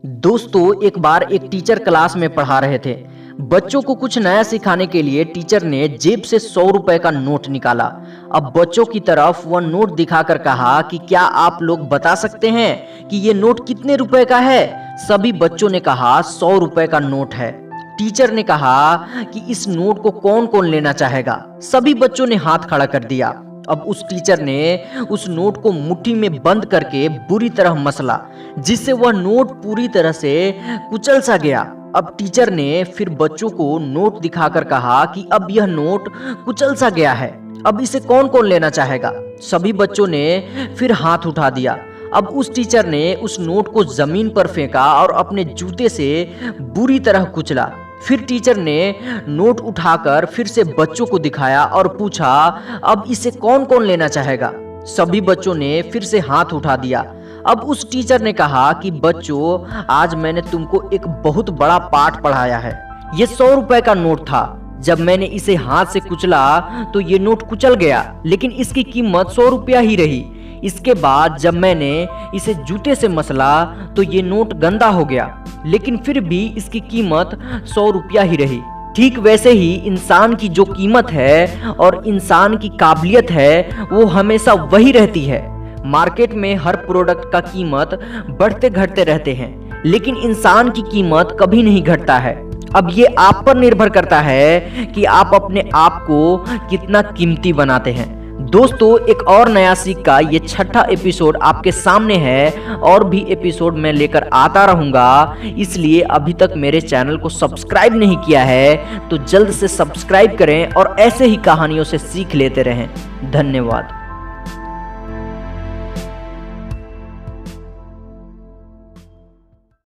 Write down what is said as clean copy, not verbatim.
दोस्तों, एक बार एक टीचर क्लास में पढ़ा रहे थे। बच्चों को कुछ नया सिखाने के लिए टीचर ने जेब से 100 रुपए का नोट निकाला। अब बच्चों की तरफ वह नोट दिखाकर कहा कि क्या आप लोग बता सकते हैं कि ये नोट कितने रुपए का है। सभी बच्चों ने कहा 100 रुपए का नोट है। टीचर ने कहा कि इस नोट को कौन कौन लेना चाहेगा। सभी बच्चों ने हाथ खड़ा कर दिया। अब उस टीचर ने उस नोट को मुट्ठी में बंद करके बुरी तरह मसला, जिससे वह नोट पूरी तरह से कुचल सा गया। अब टीचर ने फिर बच्चों को नोट दिखाकर कहा कि अब यह नोट कुचल सा गया है, अब इसे कौन कौन लेना चाहेगा। सभी बच्चों ने फिर हाथ उठा दिया। अब उस टीचर ने उस नोट को जमीन पर फेंका और अपने जूते से बुरी तरह कुचला। फिर टीचर ने नोट उठाकर फिर से बच्चों को दिखाया और पूछा, अब इसे कौन कौन लेना चाहेगा। सभी बच्चों ने फिर से हाथ उठा दिया। अब उस टीचर ने कहा कि बच्चों, आज मैंने तुमको एक बहुत बड़ा पाठ पढ़ाया है। ये 100 रुपए का नोट था। जब मैंने इसे हाथ से कुचला तो ये नोट कुचल गया, लेकिन इसकी कीमत 100 रुपया ही रही। इसके बाद जब मैंने इसे जूते से मसला तो ये नोट गंदा हो गया, लेकिन फिर भी इसकी कीमत 100 रुपया ही रही। ठीक वैसे ही इंसान की जो कीमत है और इंसान की काबिलियत है वो हमेशा वही रहती है। मार्केट में हर प्रोडक्ट का कीमत बढ़ते घटते रहते हैं, लेकिन इंसान की कीमत कभी नहीं घटता है। अब ये आप पर निर्भर करता है कि आप अपने आप को कितना कीमती बनाते हैं। दोस्तों, एक और नया सीख का ये 6ठा एपिसोड आपके सामने है। और भी एपिसोड मैं लेकर आता रहूंगा, इसलिए अभी तक मेरे चैनल को सब्सक्राइब नहीं किया है तो जल्द से सब्सक्राइब करें और ऐसे ही कहानियों से सीख लेते रहें। धन्यवाद।